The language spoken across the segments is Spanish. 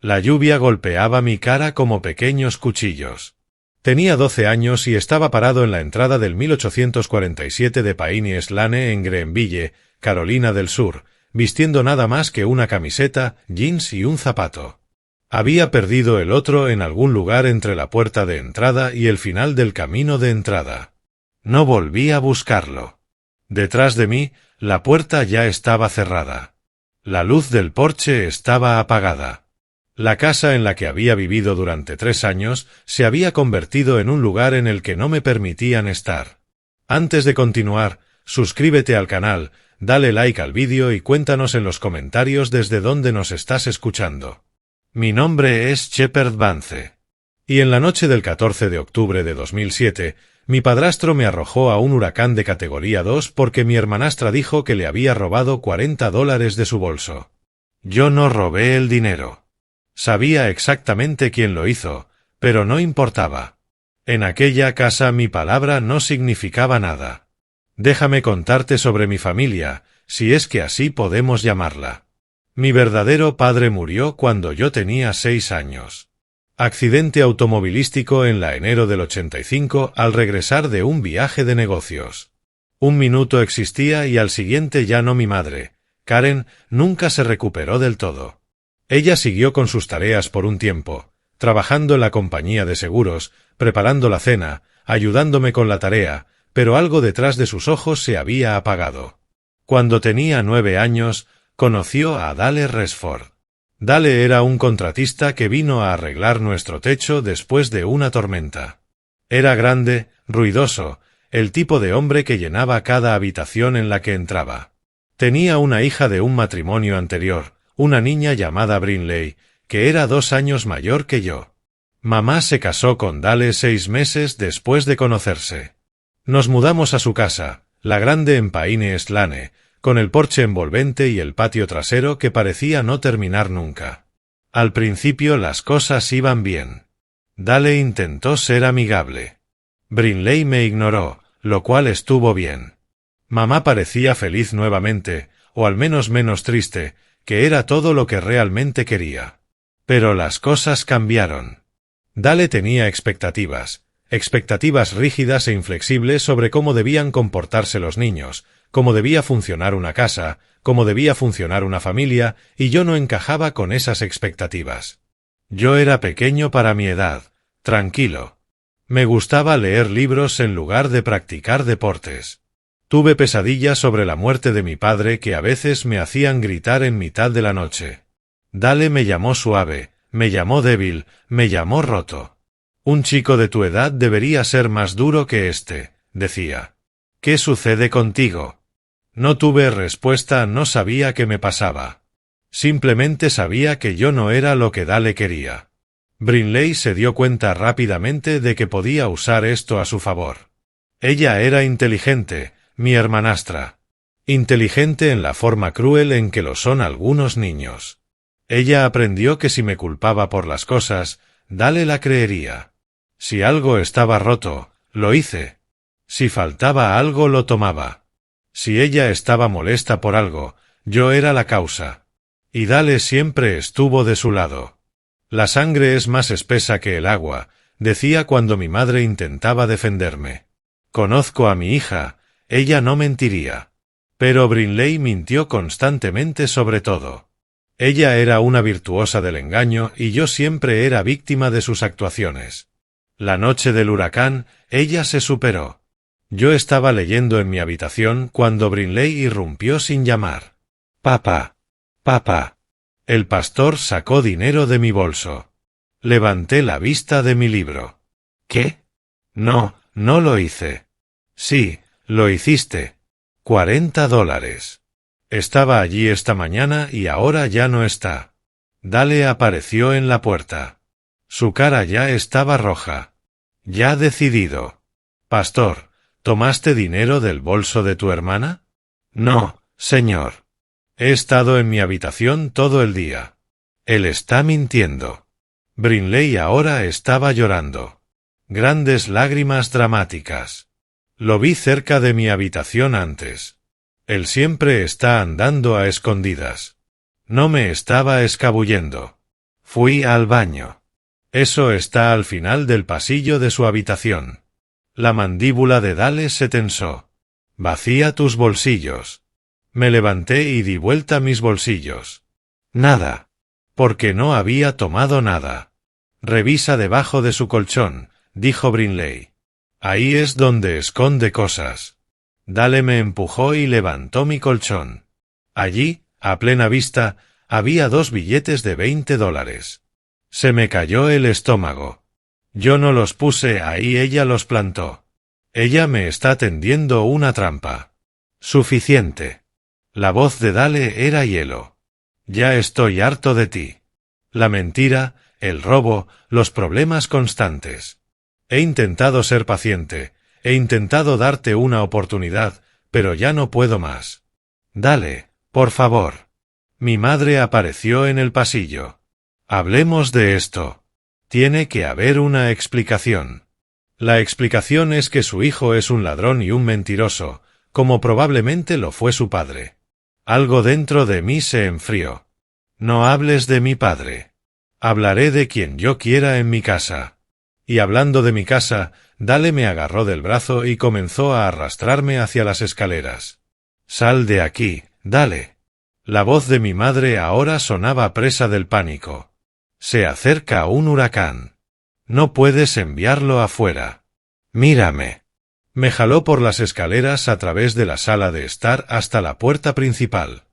La lluvia golpeaba mi cara como pequeños cuchillos. Tenía 12 años y estaba parado en la entrada del 1847 de Paine Slane en Greenville, Carolina del Sur, vistiendo nada más que una camiseta, jeans y un zapato. Había perdido el otro en algún lugar entre la puerta de entrada y el final del camino de entrada. No volví a buscarlo. Detrás de mí, la puerta ya estaba cerrada. La luz del porche estaba apagada. La casa en la que había vivido durante 3 años se había convertido en un lugar en el que no me permitían estar. Antes de continuar, suscríbete al canal, dale like al vídeo y cuéntanos en los comentarios desde dónde nos estás escuchando. Mi nombre es Shepard Vance. Y en la noche del 14 de octubre de 2007, mi padrastro me arrojó a un huracán de categoría 2 porque mi hermanastra dijo que le había robado $40 de su bolso. Yo no robé el dinero. Sabía exactamente quién lo hizo, pero no importaba. En aquella casa mi palabra no significaba nada. Déjame contarte sobre mi familia, si es que así podemos llamarla. Mi verdadero padre murió cuando yo tenía 6 años. Accidente automovilístico en enero del 85 al regresar de un viaje de negocios. Un minuto existía y al siguiente ya no. Mi madre, Karen, nunca se recuperó del todo. Ella siguió con sus tareas por un tiempo, trabajando en la compañía de seguros, preparando la cena, ayudándome con la tarea, pero algo detrás de sus ojos se había apagado. Cuando tenía 9 años, conoció a Dale Resford. Dale era un contratista que vino a arreglar nuestro techo después de una tormenta. Era grande, ruidoso, el tipo de hombre que llenaba cada habitación en la que entraba. Tenía una hija de un matrimonio anterior, una niña llamada Brinley, que era 2 años mayor que yo. Mamá se casó con Dale 6 meses después de conocerse. Nos mudamos a su casa, la grande en Paine Slane, con el porche envolvente y el patio trasero que parecía no terminar nunca. Al principio las cosas iban bien. Dale intentó ser amigable. Brinley me ignoró, lo cual estuvo bien. Mamá parecía feliz nuevamente, o al menos menos triste, que era todo lo que realmente quería. Pero las cosas cambiaron. Dale tenía expectativas rígidas e inflexibles sobre cómo debían comportarse los niños, cómo debía funcionar una casa, cómo debía funcionar una familia, y yo no encajaba con esas expectativas. Yo era pequeño para mi edad, tranquilo. Me gustaba leer libros en lugar de practicar deportes. Tuve pesadillas sobre la muerte de mi padre que a veces me hacían gritar en mitad de la noche. Dale me llamó suave, me llamó débil, me llamó roto. Un chico de tu edad debería ser más duro que este, decía. ¿Qué sucede contigo? No tuve respuesta, no sabía qué me pasaba. Simplemente sabía que yo no era lo que Dale quería. Brinley se dio cuenta rápidamente de que podía usar esto a su favor. Ella era inteligente, mi hermanastra. Inteligente en la forma cruel en que lo son algunos niños. Ella aprendió que si me culpaba por las cosas, Dale la creería. Si algo estaba roto, lo hice. Si faltaba algo, lo tomaba. Si ella estaba molesta por algo, yo era la causa. Y Dale siempre estuvo de su lado. La sangre es más espesa que el agua, decía cuando mi madre intentaba defenderme. Conozco a mi hija, ella no mentiría. Pero Brinley mintió constantemente sobre todo. Ella era una virtuosa del engaño y yo siempre era víctima de sus actuaciones. La noche del huracán, ella se superó. Yo estaba leyendo en mi habitación cuando Brinley irrumpió sin llamar. «Papá. Papá». El pastor sacó dinero de mi bolso. Levanté la vista de mi libro. «¿Qué? No, no lo hice». «Sí, lo hiciste. $40. Estaba allí esta mañana y ahora ya no está». Dale apareció en la puerta. Su cara ya estaba roja. «Ya decidido». «Pastor, ¿tomaste dinero del bolso de tu hermana?» «No, señor. He estado en mi habitación todo el día». Él está mintiendo. Brinley ahora estaba llorando. Grandes lágrimas dramáticas. Lo vi cerca de mi habitación antes. Él siempre está andando a escondidas. No me estaba escabullendo. Fui al baño. Eso está al final del pasillo de su habitación. La mandíbula de Dale se tensó. Vacía tus bolsillos. Me levanté y di vuelta mis bolsillos. Nada. Porque no había tomado nada. Revisa debajo de su colchón, dijo Brinley. Ahí es donde esconde cosas. Dale me empujó y levantó mi colchón. Allí, a plena vista, había 2 billetes de $20. Se me cayó el estómago. Yo no los puse ahí, ella los plantó. Ella me está tendiendo una trampa. Suficiente. La voz de Dale era hielo. Ya estoy harto de ti. La mentira, el robo, los problemas constantes. He intentado ser paciente, he intentado darte una oportunidad, pero ya no puedo más. Dale, por favor. Mi madre apareció en el pasillo. Hablemos de esto. Tiene que haber una explicación. La explicación es que su hijo es un ladrón y un mentiroso, como probablemente lo fue su padre. Algo dentro de mí se enfrió. No hables de mi padre. Hablaré de quien yo quiera en mi casa. Y hablando de mi casa, Dale me agarró del brazo y comenzó a arrastrarme hacia las escaleras. Sal de aquí, Dale. La voz de mi madre ahora sonaba presa del pánico. Se acerca un huracán. No puedes enviarlo afuera. Mírame. Me jaló por las escaleras a través de la sala de estar hasta la puerta principal.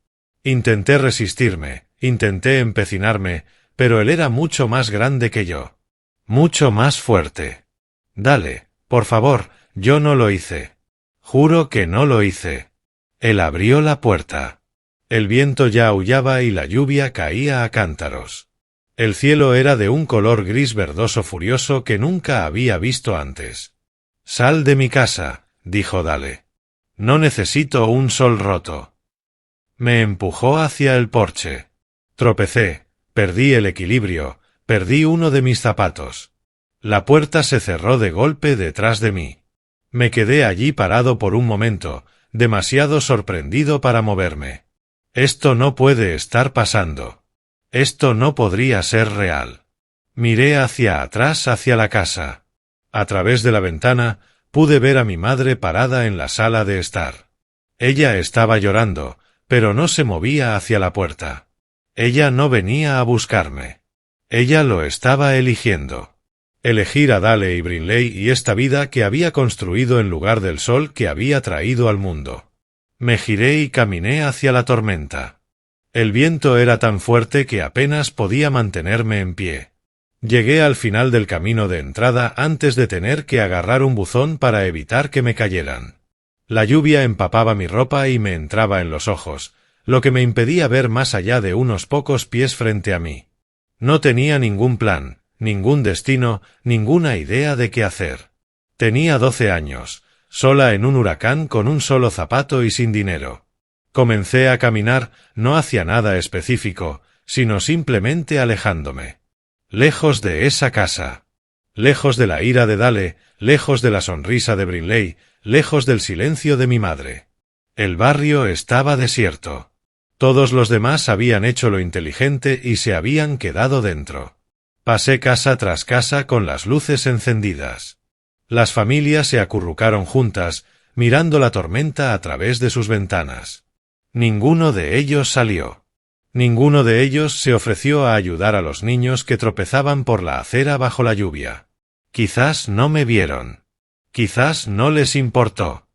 Intenté resistirme, intenté empecinarme, pero él era mucho más grande que yo. Mucho más fuerte. Dale, por favor, yo no lo hice. Juro que no lo hice. Él abrió la puerta. El viento ya aullaba y la lluvia caía a cántaros. El cielo era de un color gris verdoso furioso que nunca había visto antes. Sal de mi casa, dijo Dale. No necesito un sol roto. Me empujó hacia el porche. Tropecé, perdí el equilibrio, perdí uno de mis zapatos. La puerta se cerró de golpe detrás de mí. Me quedé allí parado por un momento, demasiado sorprendido para moverme. Esto no puede estar pasando. Esto no podría ser real. Miré hacia atrás hacia la casa. A través de la ventana, pude ver a mi madre parada en la sala de estar. Ella estaba llorando, pero no se movía hacia la puerta. Ella no venía a buscarme. Ella lo estaba eligiendo. Elegir a Dale y Brinley y esta vida que había construido en lugar del sol que había traído al mundo. Me giré y caminé hacia la tormenta. El viento era tan fuerte que apenas podía mantenerme en pie. Llegué al final del camino de entrada antes de tener que agarrar un buzón para evitar que me cayeran. La lluvia empapaba mi ropa y me entraba en los ojos, lo que me impedía ver más allá de unos pocos pies frente a mí. No tenía ningún plan, ningún destino, ninguna idea de qué hacer. Tenía 12 años, sola en un huracán con un solo zapato y sin dinero. Comencé a caminar, no hacia nada específico, sino simplemente alejándome. Lejos de esa casa. Lejos de la ira de Dale, lejos de la sonrisa de Brinley, lejos del silencio de mi madre. El barrio estaba desierto. Todos los demás habían hecho lo inteligente y se habían quedado dentro. Pasé casa tras casa con las luces encendidas. Las familias se acurrucaron juntas, mirando la tormenta a través de sus ventanas. Ninguno de ellos salió. Ninguno de ellos se ofreció a ayudar a los niños que tropezaban por la acera bajo la lluvia. Quizás no me vieron. Quizás no les importó.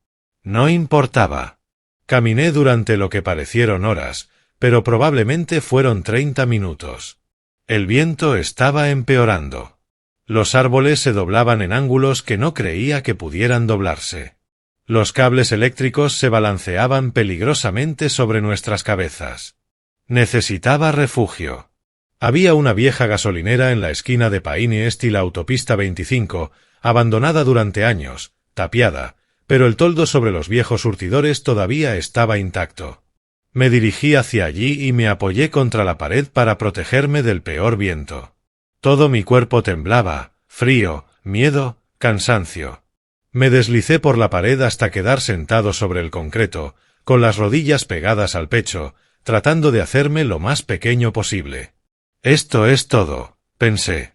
No importaba. Caminé durante lo que parecieron horas, pero probablemente fueron 30 minutos. El viento estaba empeorando. Los árboles se doblaban en ángulos que no creía que pudieran doblarse. Los cables eléctricos se balanceaban peligrosamente sobre nuestras cabezas. Necesitaba refugio. Había una vieja gasolinera en la esquina de Paine Est y la autopista 25, abandonada durante años, tapiada, pero el toldo sobre los viejos surtidores todavía estaba intacto. Me dirigí hacia allí y me apoyé contra la pared para protegerme del peor viento. Todo mi cuerpo temblaba, frío, miedo, cansancio. Me deslicé por la pared hasta quedar sentado sobre el concreto, con las rodillas pegadas al pecho, tratando de hacerme lo más pequeño posible. Esto es todo, pensé.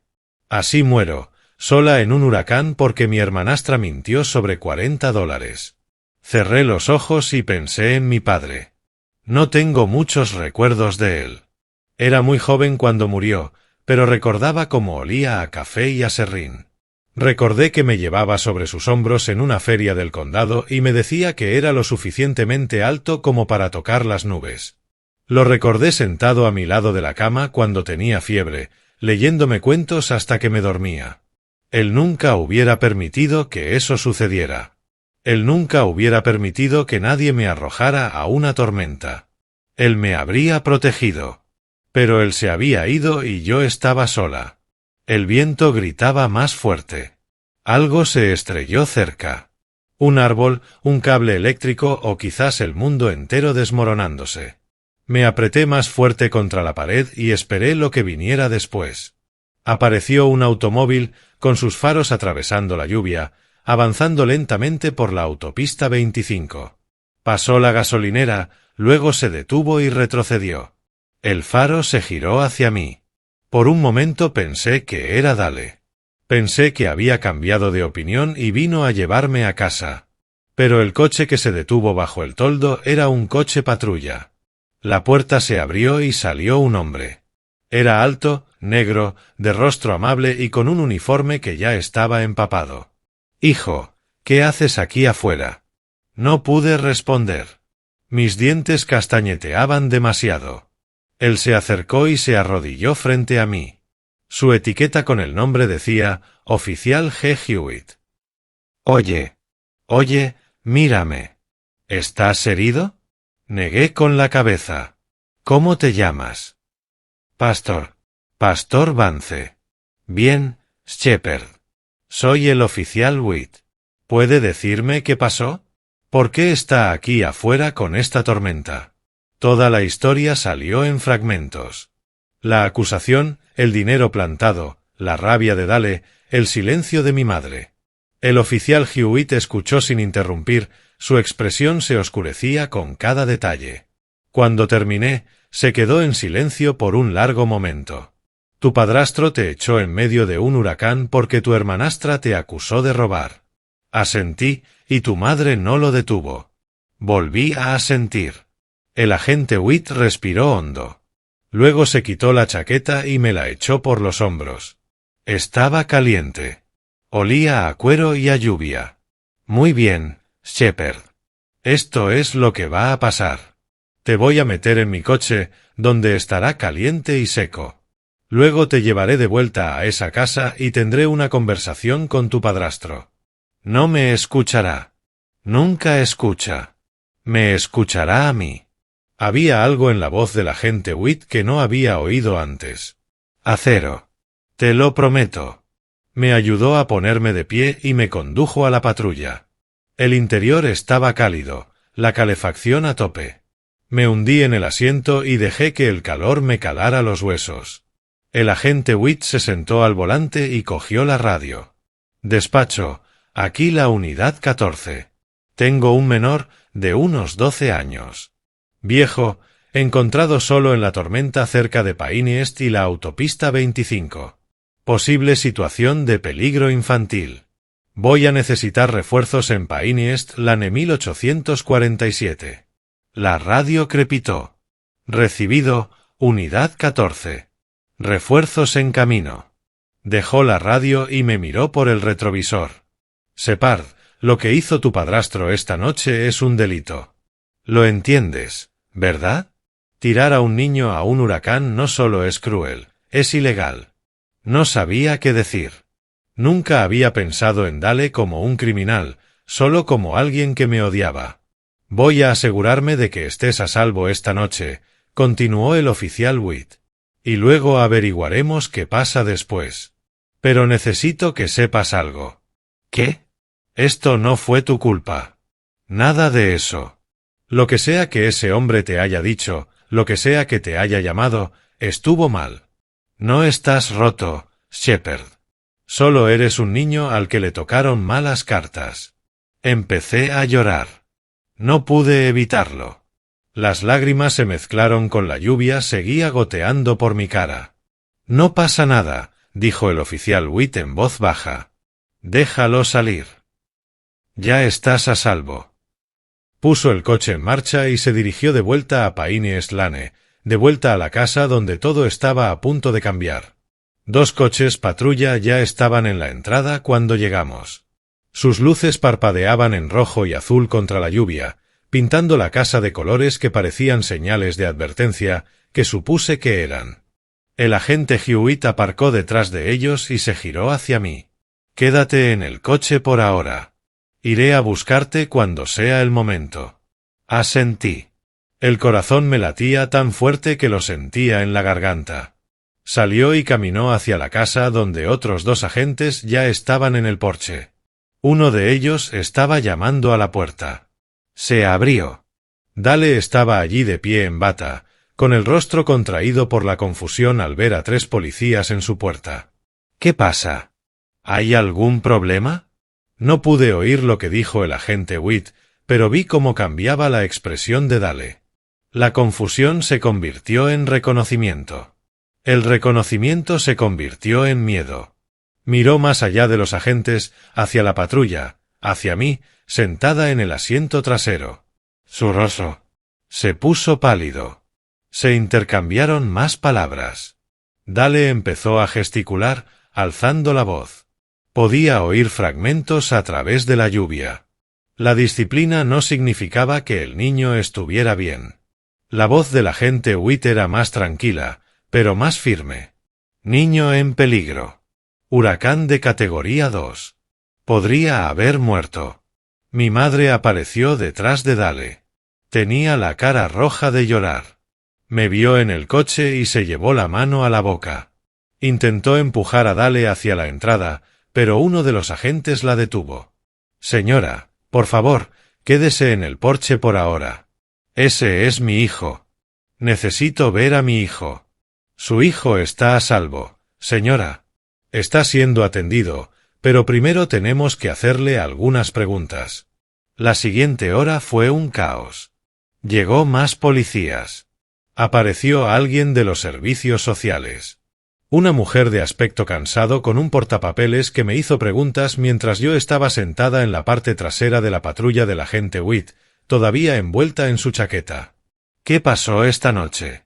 Así muero, sola en un huracán porque mi hermanastra mintió sobre $40. Cerré los ojos y pensé en mi padre. No tengo muchos recuerdos de él. Era muy joven cuando murió, pero recordaba cómo olía a café y a serrín. Recordé que me llevaba sobre sus hombros en una feria del condado y me decía que era lo suficientemente alto como para tocar las nubes. Lo recordé sentado a mi lado de la cama cuando tenía fiebre, leyéndome cuentos hasta que me dormía. Él nunca hubiera permitido que eso sucediera. Él nunca hubiera permitido que nadie me arrojara a una tormenta. Él me habría protegido. Pero él se había ido y yo estaba sola. El viento gritaba más fuerte. Algo se estrelló cerca. Un árbol, un cable eléctrico o quizás el mundo entero desmoronándose. Me apreté más fuerte contra la pared y esperé lo que viniera después. Apareció un automóvil, con sus faros atravesando la lluvia, avanzando lentamente por la autopista 25. Pasó la gasolinera, luego se detuvo y retrocedió. El faro se giró hacia mí. Por un momento pensé que era Dale. Pensé que había cambiado de opinión y vino a llevarme a casa. Pero el coche que se detuvo bajo el toldo era un coche patrulla. La puerta se abrió y salió un hombre. Era alto, negro, de rostro amable y con un uniforme que ya estaba empapado. «Hijo, ¿qué haces aquí afuera?» No pude responder. Mis dientes castañeteaban demasiado. Él se acercó y se arrodilló frente a mí. Su etiqueta con el nombre decía Oficial G. Hewitt. Oye, mírame. ¿Estás herido? Negué con la cabeza. ¿Cómo te llamas? Pastor Vance. Bien, Shepard. Soy el oficial Witt. ¿Puede decirme qué pasó? ¿Por qué está aquí afuera con esta tormenta? Toda la historia salió en fragmentos. La acusación, el dinero plantado, la rabia de Dale, el silencio de mi madre. El oficial Hewitt escuchó sin interrumpir, su expresión se oscurecía con cada detalle. Cuando terminé, se quedó en silencio por un largo momento. Tu padrastro te echó en medio de un huracán porque tu hermanastra te acusó de robar. Asentí, y tu madre no lo detuvo. Volví a asentir. El agente Witt respiró hondo. Luego se quitó la chaqueta y me la echó por los hombros. Estaba caliente. Olía a cuero y a lluvia. Muy bien, Shepard. Esto es lo que va a pasar. Te voy a meter en mi coche, donde estará caliente y seco. Luego te llevaré de vuelta a esa casa y tendré una conversación con tu padrastro. No me escuchará. Nunca escucha. Me escuchará a mí. Había algo en la voz del agente Witt que no había oído antes. Acero. Te lo prometo. Me ayudó a ponerme de pie y me condujo a la patrulla. El interior estaba cálido, la calefacción a tope. Me hundí en el asiento y dejé que el calor me calara los huesos. El agente Witt se sentó al volante y cogió la radio. Despacho, aquí la unidad 14. Tengo un menor de unos 12 años. Viejo, encontrado solo en la tormenta cerca de Pinehurst y la autopista 25. Posible situación de peligro infantil. Voy a necesitar refuerzos en Pinehurst, Lane 1847. La radio crepitó. Recibido, unidad 14. Refuerzos en camino. Dejó la radio y me miró por el retrovisor. Shepard, lo que hizo tu padrastro esta noche es un delito. Lo entiendes, ¿verdad? Tirar a un niño a un huracán no solo es cruel, es ilegal. No sabía qué decir. Nunca había pensado en Dale como un criminal, solo como alguien que me odiaba. Voy a asegurarme de que estés a salvo esta noche, continuó el oficial Witt. Y luego averiguaremos qué pasa después. Pero necesito que sepas algo. ¿Qué? Esto no fue tu culpa. Nada de eso. Lo que sea que ese hombre te haya dicho, lo que sea que te haya llamado, estuvo mal. No estás roto, Shepard. Solo eres un niño al que le tocaron malas cartas. Empecé a llorar. No pude evitarlo. Las lágrimas se mezclaron con la lluvia, seguía goteando por mi cara. No pasa nada, dijo el oficial Witt en voz baja. Déjalo salir. Ya estás a salvo. Puso el coche en marcha y se dirigió de vuelta a Paine Slane, de vuelta a la casa donde todo estaba a punto de cambiar. 2 coches patrulla ya estaban en la entrada cuando llegamos. Sus luces parpadeaban en rojo y azul contra la lluvia, pintando la casa de colores que parecían señales de advertencia que supuse que eran. El agente Hewitt aparcó detrás de ellos y se giró hacia mí. Quédate en el coche por ahora. Iré a buscarte cuando sea el momento. Asentí. El corazón me latía tan fuerte que lo sentía en la garganta. Salió y caminó hacia la casa donde otros 2 agentes ya estaban en el porche. Uno de ellos estaba llamando a la puerta. Se abrió. Dale estaba allí de pie en bata, con el rostro contraído por la confusión al ver a 3 policías en su puerta. ¿Qué pasa? ¿Hay algún problema? No pude oír lo que dijo el agente Witt, pero vi cómo cambiaba la expresión de Dale. La confusión se convirtió en reconocimiento. El reconocimiento se convirtió en miedo. Miró más allá de los agentes, hacia la patrulla, hacia mí, sentada en el asiento trasero. Su rostro se puso pálido. Se intercambiaron más palabras. Dale empezó a gesticular, alzando la voz. Podía oír fragmentos a través de la lluvia. La disciplina no significaba que el niño estuviera bien. La voz del agente Witt era más tranquila, pero más firme. Niño en peligro. Huracán de categoría 2. Podría haber muerto. Mi madre apareció detrás de Dale. Tenía la cara roja de llorar. Me vio en el coche y se llevó la mano a la boca. Intentó empujar a Dale hacia la entrada, pero uno de los agentes la detuvo. Señora, por favor, quédese en el porche por ahora. Ese es mi hijo. Necesito ver a mi hijo. Su hijo está a salvo, señora. Está siendo atendido, pero primero tenemos que hacerle algunas preguntas. La siguiente hora fue un caos. Llegó más policías. Apareció alguien de los servicios sociales. Una mujer de aspecto cansado con un portapapeles que me hizo preguntas mientras yo estaba sentada en la parte trasera de la patrulla del agente Witt, todavía envuelta en su chaqueta. ¿Qué pasó esta noche?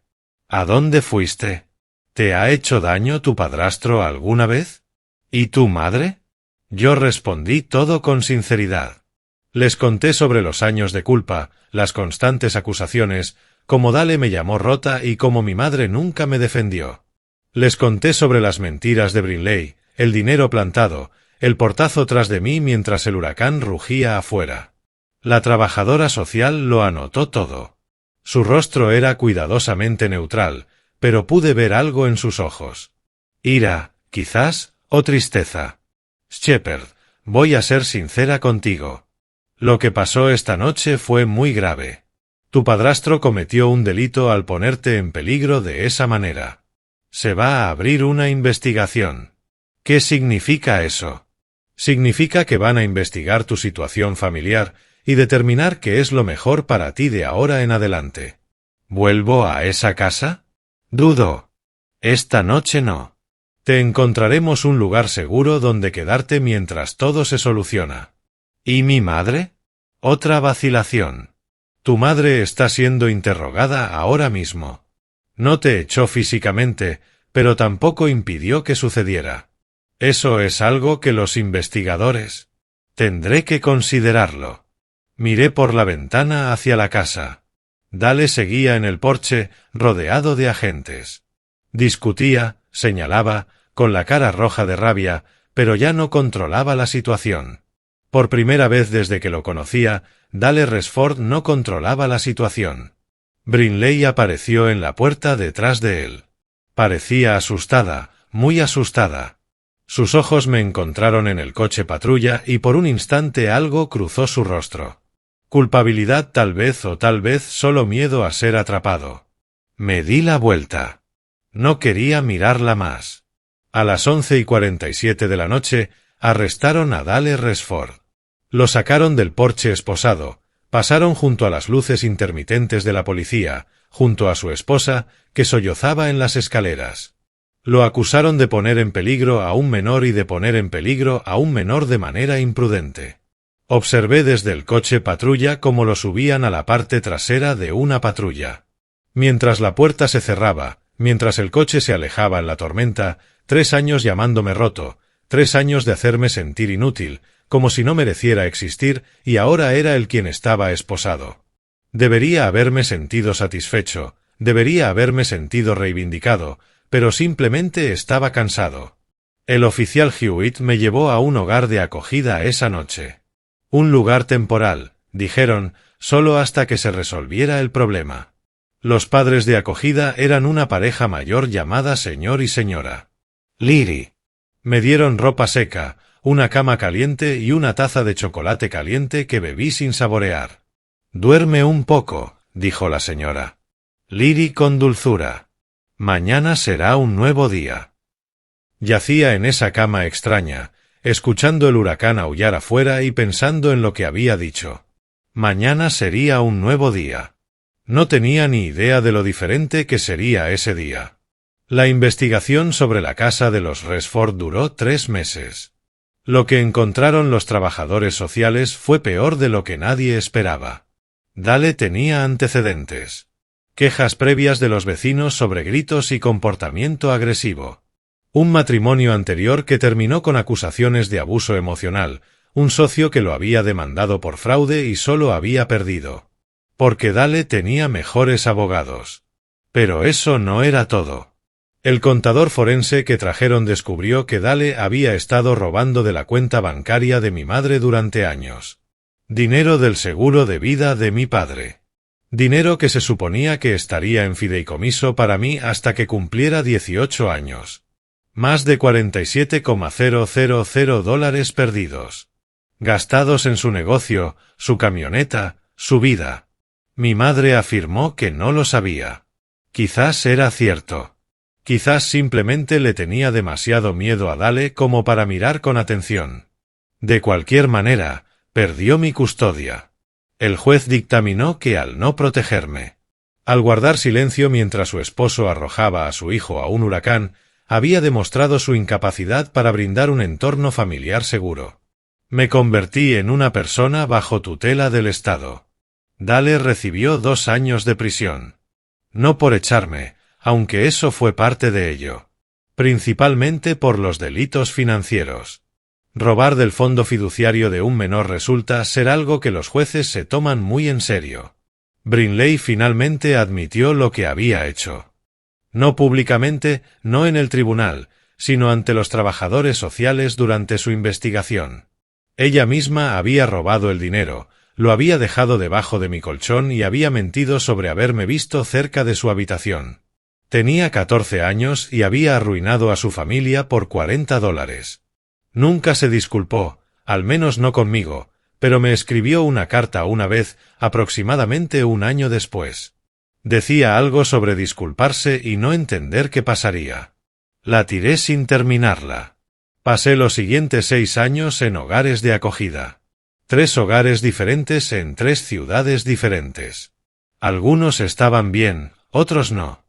¿A dónde fuiste? ¿Te ha hecho daño tu padrastro alguna vez? ¿Y tu madre? Yo respondí todo con sinceridad. Les conté sobre los años de culpa, las constantes acusaciones, cómo Dale me llamó rota y cómo mi madre nunca me defendió. Les conté sobre las mentiras de Brinley, el dinero plantado, el portazo tras de mí mientras el huracán rugía afuera. La trabajadora social lo anotó todo. Su rostro era cuidadosamente neutral, pero pude ver algo en sus ojos. Ira, quizás, o tristeza. Shepard, voy a ser sincera contigo. Lo que pasó esta noche fue muy grave. Tu padrastro cometió un delito al ponerte en peligro de esa manera. Se va a abrir una investigación. ¿Qué significa eso? Significa que van a investigar tu situación familiar y determinar qué es lo mejor para ti de ahora en adelante. ¿Vuelvo a esa casa? Dudo. Esta noche no. Te encontraremos un lugar seguro donde quedarte mientras todo se soluciona. ¿Y mi madre? Otra vacilación. Tu madre está siendo interrogada ahora mismo. No te echó físicamente, pero tampoco impidió que sucediera. Eso es algo que los investigadores... Tendré que considerarlo. Miré por la ventana hacia la casa. Dale seguía en el porche, rodeado de agentes. Discutía, señalaba, con la cara roja de rabia, pero ya no controlaba la situación. Por primera vez desde que lo conocía, Dale Resford no controlaba la situación. Brinley apareció en la puerta detrás de él. Parecía asustada, muy asustada. Sus ojos me encontraron en el coche patrulla y por un instante algo cruzó su rostro. Culpabilidad tal vez o tal vez solo miedo a ser atrapado. Me di la vuelta. No quería mirarla más. A las 11:47 de la noche arrestaron a Dale Resford. Lo sacaron del porche esposado. Pasaron junto a las luces intermitentes de la policía, junto a su esposa, que sollozaba en las escaleras. Lo acusaron de poner en peligro a un menor y de poner en peligro a un menor de manera imprudente. Observé desde el coche patrulla cómo lo subían a la parte trasera de una patrulla. Mientras la puerta se cerraba, mientras el coche se alejaba en la tormenta, 3 años llamándome roto, 3 años de hacerme sentir inútil, como si no mereciera existir, y ahora era él quien estaba esposado. Debería haberme sentido satisfecho, debería haberme sentido reivindicado, pero simplemente estaba cansado. El oficial Hewitt me llevó a un hogar de acogida esa noche. Un lugar temporal, dijeron, solo hasta que se resolviera el problema. Los padres de acogida eran una pareja mayor llamada señor y señora Leary. Me dieron ropa seca, una cama caliente y una taza de chocolate caliente que bebí sin saborear. «Duerme un poco», dijo la señora Leary con dulzura. «Mañana será un nuevo día». Yacía en esa cama extraña, escuchando el huracán aullar afuera y pensando en lo que había dicho. Mañana sería un nuevo día. No tenía ni idea de lo diferente que sería ese día. La investigación sobre la casa de los Resford duró 3 meses. Lo que encontraron los trabajadores sociales fue peor de lo que nadie esperaba. Dale tenía antecedentes. Quejas previas de los vecinos sobre gritos y comportamiento agresivo. Un matrimonio anterior que terminó con acusaciones de abuso emocional, un socio que lo había demandado por fraude y solo había perdido. Porque Dale tenía mejores abogados. Pero eso no era todo. El contador forense que trajeron descubrió que Dale había estado robando de la cuenta bancaria de mi madre durante años. Dinero del seguro de vida de mi padre. Dinero que se suponía que estaría en fideicomiso para mí hasta que cumpliera 18 años. Más de $47,000 perdidos. Gastados en su negocio, su camioneta, su vida. Mi madre afirmó que no lo sabía. Quizás era cierto. Quizás simplemente le tenía demasiado miedo a Dale como para mirar con atención. De cualquier manera, perdió mi custodia. El juez dictaminó que al no protegerme, al guardar silencio mientras su esposo arrojaba a su hijo a un huracán, había demostrado su incapacidad para brindar un entorno familiar seguro. Me convertí en una persona bajo tutela del Estado. Dale recibió 2 años de prisión. No por echarme, aunque eso fue parte de ello. Principalmente por los delitos financieros. Robar del fondo fiduciario de un menor resulta ser algo que los jueces se toman muy en serio. Brinley finalmente admitió lo que había hecho. No públicamente, no en el tribunal, sino ante los trabajadores sociales durante su investigación. Ella misma había robado el dinero, lo había dejado debajo de mi colchón y había mentido sobre haberme visto cerca de su habitación. Tenía 14 años y había arruinado a su familia por $40. Nunca se disculpó, al menos no conmigo, pero me escribió una carta una vez, aproximadamente 1 año después. Decía algo sobre disculparse y no entender qué pasaría. La tiré sin terminarla. Pasé los siguientes 6 años en hogares de acogida. 3 hogares diferentes en 3 ciudades diferentes. Algunos estaban bien, otros no.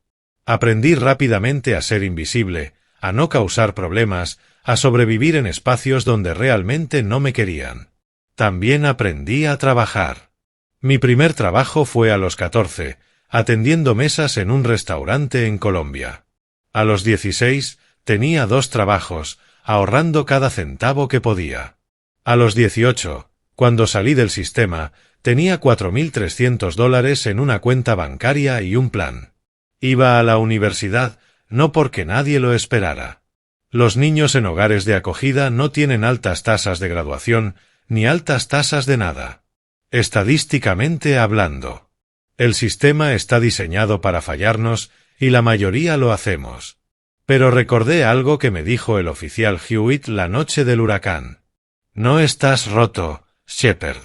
Aprendí rápidamente a ser invisible, a no causar problemas, a sobrevivir en espacios donde realmente no me querían. También aprendí a trabajar. Mi primer trabajo fue a los 14, atendiendo mesas en un restaurante en Colombia. A los 16, tenía 2 trabajos, ahorrando cada centavo que podía. A los 18, cuando salí del sistema, tenía $4,300 en una cuenta bancaria y un plan. Iba a la universidad, no porque nadie lo esperara. Los niños en hogares de acogida no tienen altas tasas de graduación, ni altas tasas de nada. Estadísticamente hablando. El sistema está diseñado para fallarnos, y la mayoría lo hacemos. Pero recordé algo que me dijo el oficial Hewitt la noche del huracán. No estás roto, Shepard.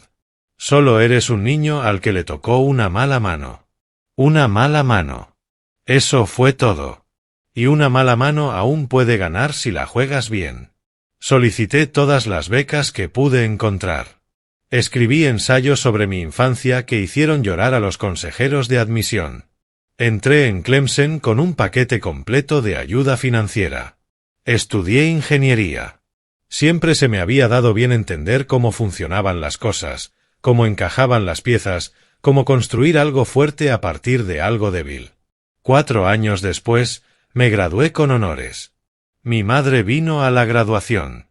Solo eres un niño al que le tocó una mala mano. Una mala mano. Eso fue todo. Y una mala mano aún puede ganar si la juegas bien. Solicité todas las becas que pude encontrar. Escribí ensayos sobre mi infancia que hicieron llorar a los consejeros de admisión. Entré en Clemson con un paquete completo de ayuda financiera. Estudié ingeniería. Siempre se me había dado bien entender cómo funcionaban las cosas, cómo encajaban las piezas, cómo construir algo fuerte a partir de algo débil. 4 años después, me gradué con honores. Mi madre vino a la graduación.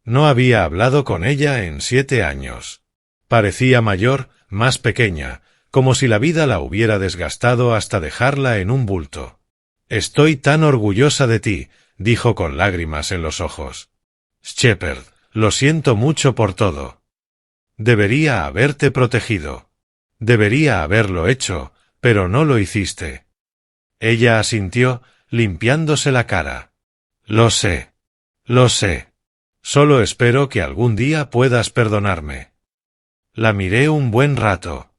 No había hablado con ella en 7 años. Parecía mayor, más pequeña, como si la vida la hubiera desgastado hasta dejarla en un bulto. «Estoy tan orgullosa de ti», dijo con lágrimas en los ojos. «Shepard, lo siento mucho por todo. Debería haberte protegido. Debería haberlo hecho, pero no lo hiciste». Ella asintió, limpiándose la cara. «Lo sé. Lo sé. Solo espero que algún día puedas perdonarme». La miré un buen rato.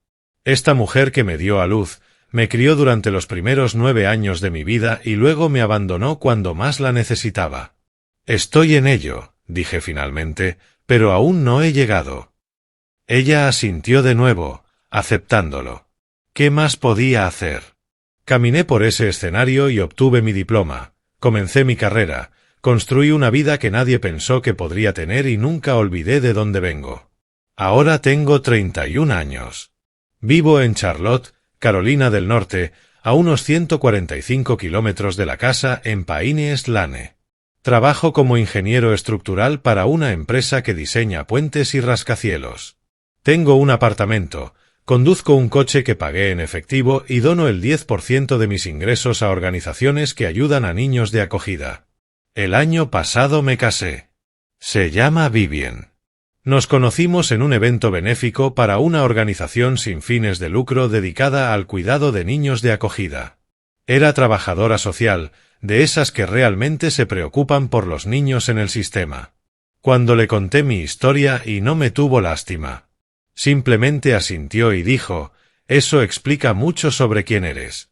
Esta mujer que me dio a luz, me crió durante los primeros 9 años de mi vida y luego me abandonó cuando más la necesitaba. «Estoy en ello», dije finalmente, «pero aún no he llegado». Ella asintió de nuevo, aceptándolo. ¿Qué más podía hacer? Caminé por ese escenario y obtuve mi diploma. Comencé mi carrera. Construí una vida que nadie pensó que podría tener y nunca olvidé de dónde vengo. Ahora tengo 31 años. Vivo en Charlotte, Carolina del Norte, a unos 145 kilómetros de la casa en Paynes Lane. Trabajo como ingeniero estructural para una empresa que diseña puentes y rascacielos. Tengo un apartamento, conduzco un coche que pagué en efectivo y dono el 10% de mis ingresos a organizaciones que ayudan a niños de acogida. El año pasado me casé. Se llama Vivian. Nos conocimos en un evento benéfico para una organización sin fines de lucro dedicada al cuidado de niños de acogida. Era trabajadora social, de esas que realmente se preocupan por los niños en el sistema. Cuando le conté mi historia y no me tuvo lástima. Simplemente asintió y dijo, «Eso explica mucho sobre quién eres».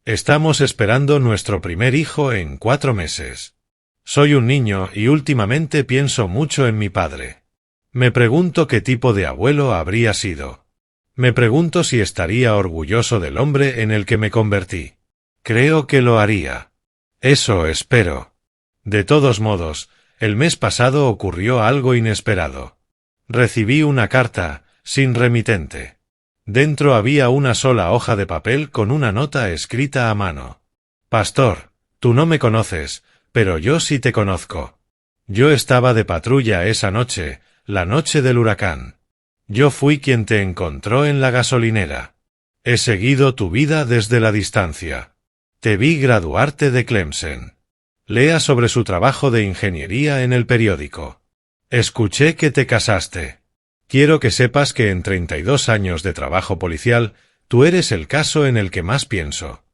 Estamos esperando nuestro primer hijo en 4 meses. Soy un niño y últimamente pienso mucho en mi padre. Me pregunto qué tipo de abuelo habría sido. Me pregunto si estaría orgulloso del hombre en el que me convertí. Creo que lo haría. Eso espero. De todos modos, el mes pasado ocurrió algo inesperado. Recibí una carta, sin remitente. Dentro había una sola hoja de papel con una nota escrita a mano. «Pastor, tú no me conoces, pero yo sí te conozco. Yo estaba de patrulla esa noche, la noche del huracán. Yo fui quien te encontró en la gasolinera. He seguido tu vida desde la distancia. Te vi graduarte de Clemson. Lea sobre su trabajo de ingeniería en el periódico. Escuché que te casaste. Quiero que sepas que en 32 años de trabajo policial, tú eres el caso en el que más pienso.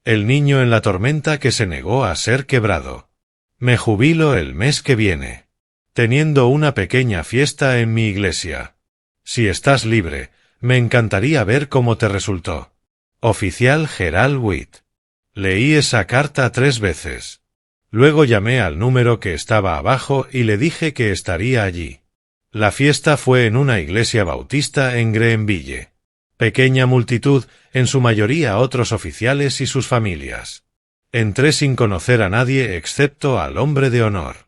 El niño en la tormenta que se negó a ser quebrado. Me jubilo el mes que viene. Teniendo una pequeña fiesta en mi iglesia. Si estás libre, me encantaría ver cómo te resultó. Oficial Gerald Witt». Leí esa carta 3 veces. Luego llamé al número que estaba abajo y le dije que estaría allí. La fiesta fue en una iglesia bautista en Greenville. Pequeña multitud, en su mayoría otros oficiales y sus familias. Entré sin conocer a nadie excepto al hombre de honor.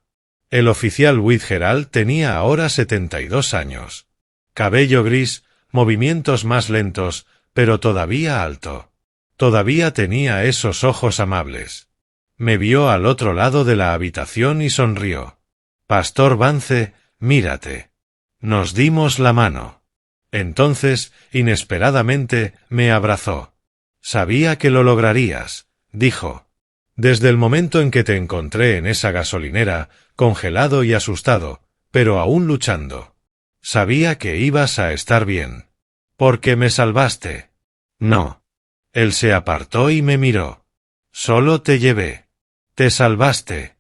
El oficial Witt Gerald tenía ahora 72 años. Cabello gris, movimientos más lentos, pero todavía alto. Todavía tenía esos ojos amables. Me vio al otro lado de la habitación y sonrió. «Pastor Vance, mírate». Nos dimos la mano. Entonces, inesperadamente, me abrazó. «Sabía que lo lograrías», dijo. «Desde el momento en que te encontré en esa gasolinera, congelado y asustado, pero aún luchando. Sabía que ibas a estar bien. Porque me salvaste». «No». Él se apartó y me miró. «Solo te llevé. Te salvaste».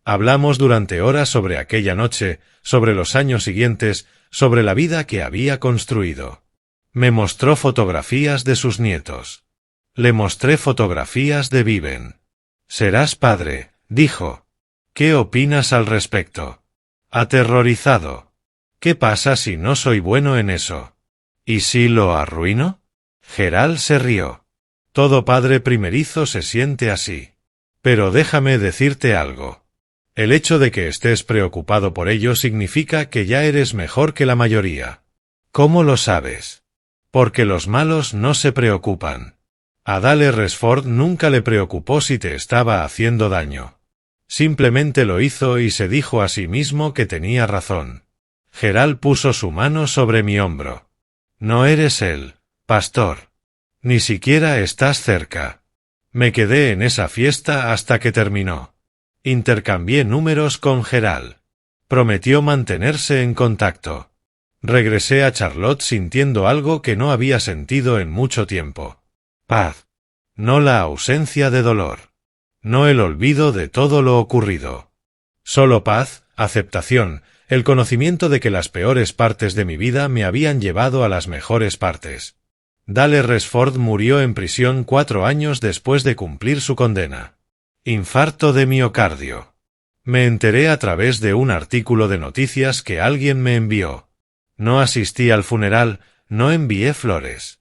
Hablamos durante horas sobre aquella noche, sobre los años siguientes, sobre la vida que había construido. Me mostró fotografías de sus nietos. Le mostré fotografías de Viven. «Serás padre», dijo. «¿Qué opinas al respecto?» Aterrorizado. «¿Qué pasa si no soy bueno en eso? ¿Y si lo arruino?» Gerald se rió. Todo padre primerizo se siente así. Pero déjame decirte algo. El hecho de que estés preocupado por ello significa que ya eres mejor que la mayoría. ¿Cómo lo sabes? Porque los malos no se preocupan. A Dale Resford nunca le preocupó si te estaba haciendo daño. Simplemente lo hizo y se dijo a sí mismo que tenía razón. Gerald puso su mano sobre mi hombro. No eres él, pastor. Ni siquiera estás cerca. Me quedé en esa fiesta hasta que terminó. Intercambié números con Gerald. Prometió mantenerse en contacto. Regresé a Charlotte sintiendo algo que no había sentido en mucho tiempo. Paz. No la ausencia de dolor. No el olvido de todo lo ocurrido. Solo paz, aceptación, el conocimiento de que las peores partes de mi vida me habían llevado a las mejores partes. Dale Resford murió en prisión 4 años después de cumplir su condena. Infarto de miocardio. Me enteré a través de un artículo de noticias que alguien me envió. No asistí al funeral, no envié flores.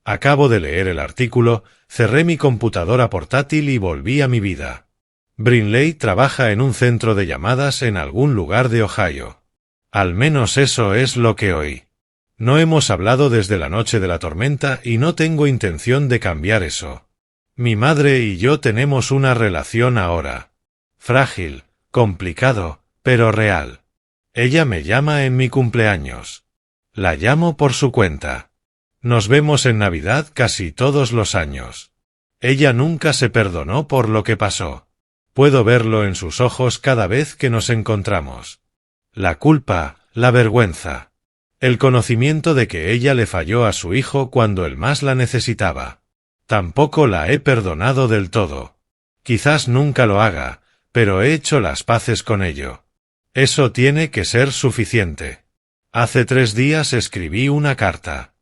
Acabo de leer el artículo, cerré mi computadora portátil y volví a mi vida. Brinley trabaja en un centro de llamadas en algún lugar de Ohio. Al menos eso es lo que oí. No hemos hablado desde la noche de la tormenta y no tengo intención de cambiar eso. Mi madre y yo tenemos una relación ahora. Frágil, complicado, pero real. Ella me llama en mi cumpleaños. La llamo por su cuenta. Nos vemos en Navidad casi todos los años. Ella nunca se perdonó por lo que pasó. Puedo verlo en sus ojos cada vez que nos encontramos. La culpa, la vergüenza. El conocimiento de que ella le falló a su hijo cuando él más la necesitaba. Tampoco la he perdonado del todo. Quizás nunca lo haga, pero he hecho las paces con ello. Eso tiene que ser suficiente. Hace 3 días escribí una carta.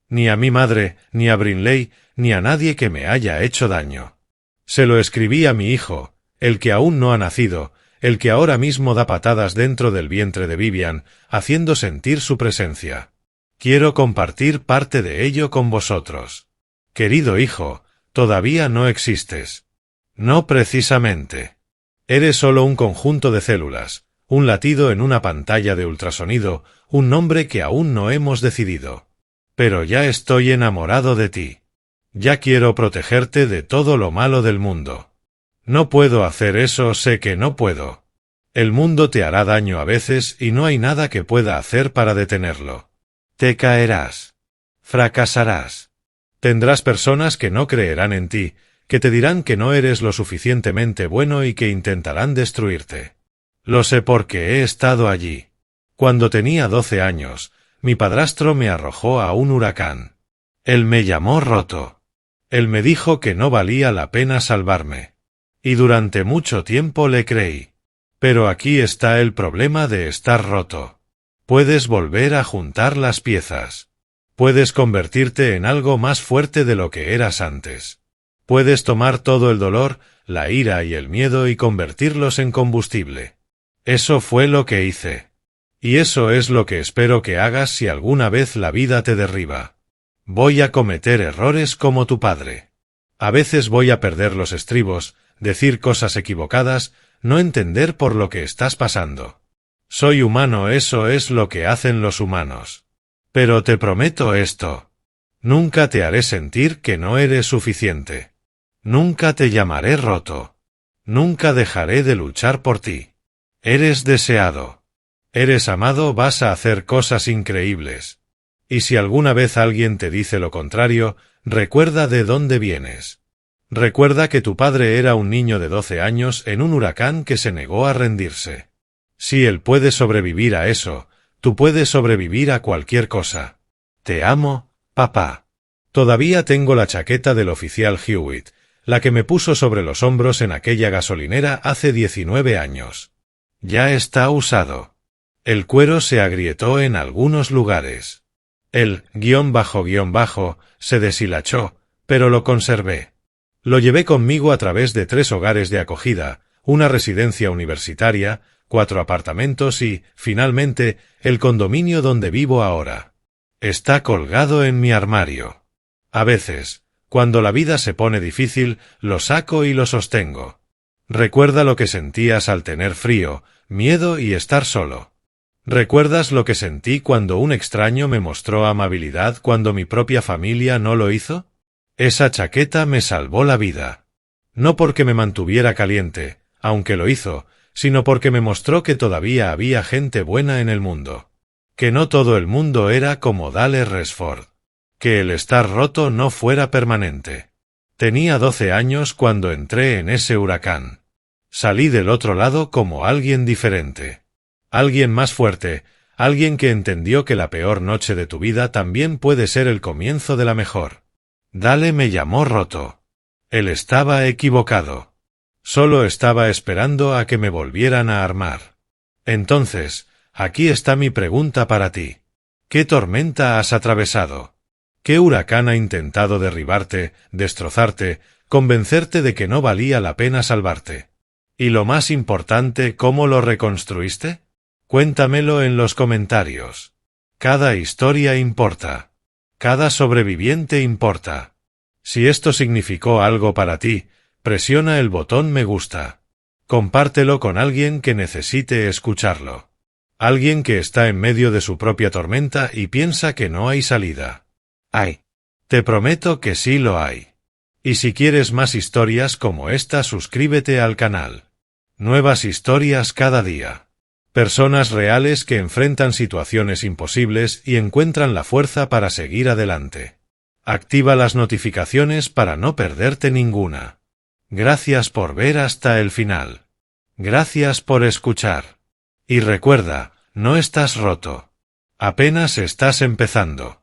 Ni a mi madre, ni a Brinley, ni a nadie que me haya hecho daño. Se lo escribí a mi hijo, el que aún no ha nacido, el que ahora mismo da patadas dentro del vientre de Vivian, haciendo sentir su presencia. Quiero compartir parte de ello con vosotros. Querido hijo, todavía no existes. No precisamente. Eres solo un conjunto de células, un latido en una pantalla de ultrasonido, un nombre que aún no hemos decidido. Pero ya estoy enamorado de ti. Ya quiero protegerte de todo lo malo del mundo. No puedo hacer eso, sé que no puedo. El mundo te hará daño a veces y no hay nada que pueda hacer para detenerlo. Te caerás. Fracasarás. Tendrás personas que no creerán en ti, que te dirán que no eres lo suficientemente bueno y que intentarán destruirte. Lo sé porque he estado allí. Cuando tenía 12 años, mi padrastro me arrojó a un huracán. Él me llamó roto. Él me dijo que no valía la pena salvarme. Y durante mucho tiempo le creí. Pero aquí está el problema de estar roto. Puedes volver a juntar las piezas. Puedes convertirte en algo más fuerte de lo que eras antes. Puedes tomar todo el dolor, la ira y el miedo y convertirlos en combustible. Eso fue lo que hice. Y eso es lo que espero que hagas si alguna vez la vida te derriba. Voy a cometer errores como tu padre. A veces voy a perder los estribos, decir cosas equivocadas, no entender por lo que estás pasando. Soy humano, eso es lo que hacen los humanos. Pero te prometo esto. Nunca te haré sentir que no eres suficiente. Nunca te llamaré roto. Nunca dejaré de luchar por ti. Eres deseado. Eres amado, vas a hacer cosas increíbles. Y si alguna vez alguien te dice lo contrario, recuerda de dónde vienes. Recuerda que tu padre era un niño de 12 años en un huracán que se negó a rendirse. Si él puede sobrevivir a eso, tú puedes sobrevivir a cualquier cosa. Te amo, papá. Todavía tengo la chaqueta del oficial Hewitt, la que me puso sobre los hombros en aquella gasolinera hace 19 años. Ya está usado. El cuero se agrietó en algunos lugares. El __ se deshilachó, pero lo conservé. Lo llevé conmigo a través de 3 hogares de acogida, una residencia universitaria, 4 apartamentos y, finalmente, el condominio donde vivo ahora. Está colgado en mi armario. A veces, Cuando la vida se pone difícil, lo saco y lo sostengo. Recuerda lo que sentías al tener frío, miedo y estar solo. ¿Recuerdas lo que sentí cuando un extraño me mostró amabilidad cuando mi propia familia no lo hizo? Esa chaqueta me salvó la vida. No porque me mantuviera caliente, aunque lo hizo, sino porque me mostró que todavía había gente buena en el mundo. Que no todo el mundo era como Dale Resford. Que el estar roto no fuera permanente. Tenía 12 años cuando entré en ese huracán. Salí del otro lado como alguien diferente. Alguien más fuerte, alguien que entendió que la peor noche de tu vida también puede ser el comienzo de la mejor. Dale me llamó roto. Él estaba equivocado. Solo estaba esperando a que me volvieran a armar. Entonces, aquí está mi pregunta para ti. ¿Qué tormenta has atravesado? ¿Qué huracán ha intentado derribarte, destrozarte, convencerte de que no valía la pena salvarte? Y lo más importante, ¿cómo lo reconstruiste? Cuéntamelo en los comentarios. Cada historia importa. Cada sobreviviente importa. Si esto significó algo para ti, presiona el botón me gusta. Compártelo con alguien que necesite escucharlo. Alguien que está en medio de su propia tormenta y piensa que no hay salida. Hay. Te prometo que sí lo hay. Y si quieres más historias como esta, suscríbete al canal. Nuevas historias cada día. Personas reales que enfrentan situaciones imposibles y encuentran la fuerza para seguir adelante. Activa las notificaciones para no perderte ninguna. Gracias por ver hasta el final. Gracias por escuchar. Y recuerda, no estás roto. Apenas estás empezando.